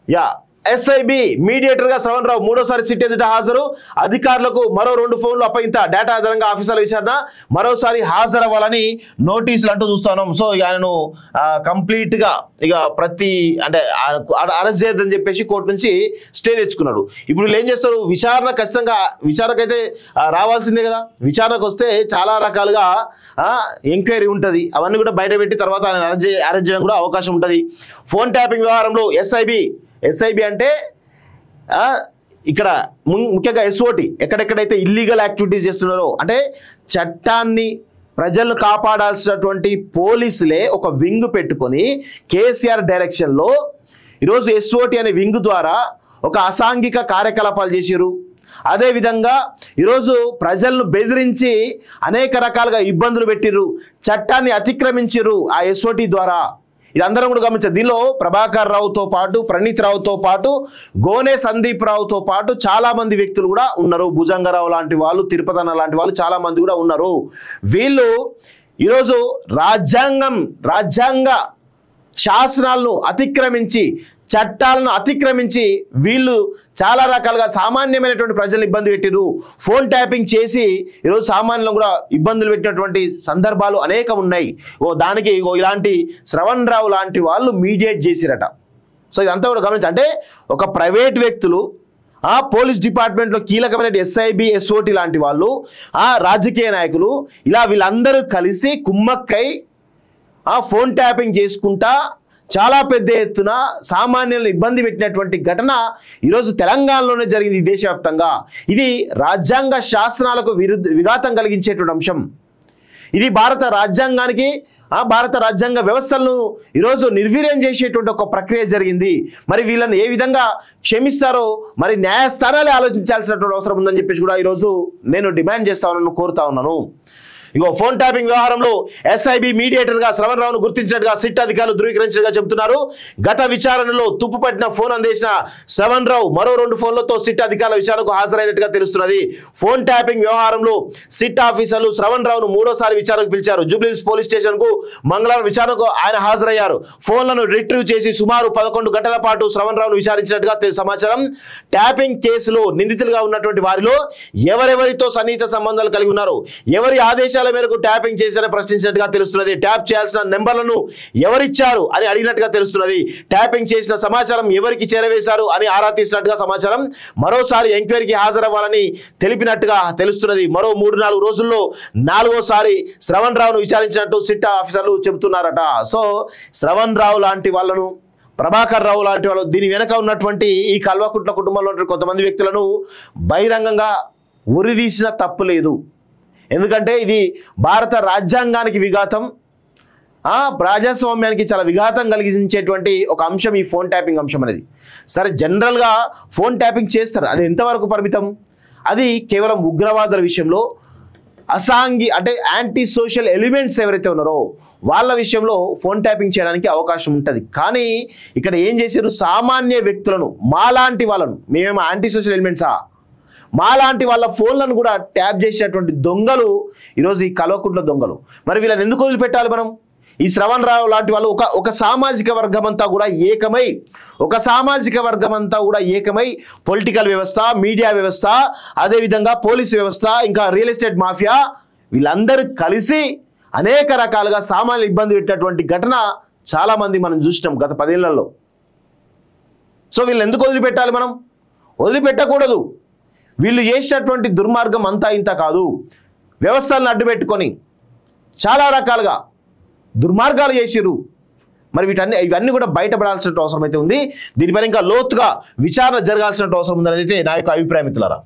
Yeah SIB mediator గా శ్రవణ్ రావు మూడోసారి SIT ఎదుట హాజరు. అధికారులకు మరో 2 ఫోన్లు అప్పగింత. డేటా ఆధారంగా ఆఫీసర్ల విచారణ మరోసారి హాజరవ్వాలని నోటీసులు అంటూ చూస్తున్నాం. సో ఆయనను కంప్లీట్ గా ఇక ప్రతి అంటే అరెస్ట్ చేయొద్దని చెప్పేసి కోర్టు నుంచి స్టే తెచ్చుకున్నాడు. ఇప్పుడు వీళ్ళు ఏం చేస్తారు, విచారణ ఖచ్చితంగా విచారణకైతే రావాల్సిందే కదా. విచారణకు వస్తే చాలా రకాలుగా ఎంక్వైరీ ఉంటుంది, అవన్నీ కూడా బయట పెట్టి తర్వాత ఆయన అరెస్ట్ చేయడం కూడా అవకాశం ఉంటుంది. ఫోన్ ట్యాపింగ్ వ్యవహారంలో ఎస్ఐబి అంటే ఇక్కడ ముఖ్యంగా ఎస్ఓటి ఎక్కడెక్కడైతే ఇల్లీగల్ యాక్టివిటీస్ చేస్తున్నారో అంటే చట్టాన్ని ప్రజలను కాపాడాల్సినటువంటి పోలీసులే ఒక వింగ్ పెట్టుకొని కేసీఆర్ డైరెక్షన్లో ఈరోజు ఎస్ఓటి అనే వింగ్ ద్వారా ఒక అసాంఘిక కార్యకలాపాలు చేశారు. అదేవిధంగా ఈరోజు ప్రజలను బెదిరించి అనేక రకాలుగా ఇబ్బందులు పెట్టిర్రు, చట్టాన్ని అతిక్రమించారు ఆ ఎస్ఓటి ద్వారా. ఇదందరం కూడా గమనించారు. దీనిలో ప్రభాకర్ రావుతో పాటు, ప్రణీత్ రావుతో పాటు, గోనె సందీప్ రావుతో పాటు చాలా మంది వ్యక్తులు కూడా ఉన్నారు. భుజంగరావు లాంటి వాళ్ళు, తిరుపతన్న లాంటి వాళ్ళు చాలా మంది కూడా ఉన్నారు. వీళ్ళు ఈరోజు రాజ్యాంగ శాసనాలను అతిక్రమించి, చట్టాలను అతిక్రమించి వీళ్ళు చాలా రకాలుగా సామాన్యమైనటువంటి ప్రజలను ఇబ్బంది పెట్టిరు. ఫోన్ ట్యాపింగ్ చేసి ఈరోజు సామాన్యులను కూడా ఇబ్బందులు పెట్టినటువంటి సందర్భాలు అనేకం ఉన్నాయి. దానికి ఇలాంటి శ్రవణ్ రావు లాంటి వాళ్ళు మీడియేట్ చేసిరట. సో ఇదంతా కూడా గమనించి, అంటే ఒక ప్రైవేట్ వ్యక్తులు, పోలీస్ డిపార్ట్మెంట్లో కీలకమైన ఎస్ఐబి ఎస్ఓటి లాంటి వాళ్ళు, రాజకీయ నాయకులు, ఇలా వీళ్ళందరూ కలిసి కుమ్మక్కై ఫోన్ ట్యాపింగ్ చేసుకుంటా చాలా పెద్ద ఎత్తున సామాన్యులను ఇబ్బంది పెట్టినటువంటి ఘటన ఈరోజు తెలంగాణలోనే జరిగింది, దేశవ్యాప్తంగా. ఇది రాజ్యాంగ శాసనాలకు విఘాతం కలిగించేటువంటి అంశం. ఇది భారత రాజ్యాంగానికి, భారత రాజ్యాంగ వ్యవస్థలను ఈరోజు నిర్వీర్యం చేసేటువంటి ఒక ప్రక్రియ జరిగింది. మరి వీళ్ళని ఏ విధంగా క్షమిస్తారో మరి న్యాయస్థానాలే ఆలోచించాల్సినటువంటి అవసరం ఉందని చెప్పేసి కూడా ఈరోజు నేను డిమాండ్ చేస్తా ఉన్నాను, కోరుతా ఉన్నాను. ఇగో ఫోన్ ట్యాపింగ్ వ్యవహారంలో ఎస్ఐబి మీడియేటర్ గా శ్రవణ్ రావును గుర్తించినట్టుగా సిట్ అధికారులు ధృవీకరించినట్టుగా చెబుతున్నారు. గత విచారణలో తుప్పుపట్టిన ఫోన్ అందేసిన శ్రవణ్ రావు మరో 2 ఫోన్లతో సిట్ అధికారుల విచారణకు హాజరైనట్టుగా తెలుస్తున్నది. ఫోన్ ట్యాపింగ్ వ్యవహారంలో సిట్ ఆఫీసర్లు శ్రవణ్ రావును మూడోసారి విచారణకు పిలిచారు. జూబ్లీహిల్స్ పోలీస్ స్టేషన్ కు మంగళవారం విచారణకు ఆయన హాజరయ్యారు. ఫోన్లను రిట్రీవ్ చేసి సుమారు 11 గంటల పాటు శ్రవణ్ రావును విచారించినట్టుగా సమాచారం. ట్యాపింగ్ కేసులో నిందితులుగా ఉన్నటువంటి వారిలో ఎవరెవరితో సన్నిహిత సంబంధాలు కలిగి ఉన్నారు, ఎవరి ఆదేశాల మేరకు ట్యాపింగ్ చేశారని ప్రశ్నించినట్టుగా తెలుస్తున్నది. ట్యాప్ చేయాల్సిన నెంబర్లను ఎవరిచ్చారు అని అడిగినట్టుగా తెలుస్తున్నది. ట్యాపింగ్ చేసిన సమాచారం ఎవరికి చేరవేశారు అని ఆరా తీసినట్టుగా సమాచారం. మరోసారి ఎంక్వైరీకి హాజరవ్వాలని తెలిపినట్టుగా తెలుస్తున్నది. మరో 3-4 రోజుల్లో 4వసారి శ్రవణ్ రావును విచారించినట్టు సిట్ ఆఫీసర్లు చెబుతున్నారట. సో శ్రవణ్ రావు లాంటి వాళ్ళను, ప్రభాకర్ రావు లాంటి వాళ్ళు, దీని వెనక ఉన్నటువంటి ఈ కల్వకుంట్ల కుటుంబంలో కొంతమంది వ్యక్తులను బహిరంగంగా ఉరిదీసిన తప్పు లేదు. ఎందుకంటే ఇది భారత రాజ్యాంగానికి విఘాతం, ప్రజాస్వామ్యానికి చాలా విఘాతం కలిగించేటువంటి ఒక అంశం ఈ ఫోన్ ట్యాపింగ్ అంశం అనేది. సరే, జనరల్గా ఫోన్ ట్యాపింగ్ చేస్తారు, అది ఎంతవరకు పరిమితం? అది కేవలం ఉగ్రవాదుల విషయంలో, అంటే యాంటీ సోషల్ ఎలిమెంట్స్ ఎవరైతే ఉన్నారో వాళ్ళ విషయంలో ఫోన్ ట్యాపింగ్ చేయడానికి అవకాశం ఉంటుంది. కానీ ఇక్కడ ఏం చేశారు, సామాన్య వ్యక్తులను, మాలాంటి వాళ్ళను, మేమేమో యాంటీ సోషల్ ఎలిమెంట్సా, మాలాంటి వాళ్ళ ఫోన్లను కూడా ట్యాప్ చేసేటువంటి దొంగలు ఈరోజు ఈ కల్వకుంట్ల దొంగలు. మరి వీళ్ళని ఎందుకు వదిలిపెట్టాలి మనం? ఈ శ్రవణ్ రావు లాంటి వాళ్ళు ఒక సామాజిక వర్గం అంతా కూడా ఏకమై పొలిటికల్ వ్యవస్థ, మీడియా వ్యవస్థ, అదేవిధంగా పోలీస్ వ్యవస్థ, ఇంకా రియల్ ఎస్టేట్ మాఫియా, వీళ్ళందరూ కలిసి అనేక రకాలుగా సామాన్యులు ఇబ్బంది పెట్టినటువంటి ఘటన చాలా మంది మనం చూసినాం గత 10 ఏళ్లలో. సో వీళ్ళని ఎందుకు వదిలిపెట్టాలి మనం? వదిలిపెట్టకూడదు. వీళ్ళు చేసినటువంటి దుర్మార్గం అంతా ఇంత కాదు. వ్యవస్థలను అడ్డుపెట్టుకొని చాలా రకాలుగా దుర్మార్గాలు చేసిరు. మరి ఇవన్నీ కూడా బయటపడాల్సిన అవసరం అయితే ఉంది. దీనిపైన ఇంకా లోతుగా విచారణ జరగాల్సిన అవసరం ఉందనేది నా యొక్క అభిప్రాయం మిత్రులారా.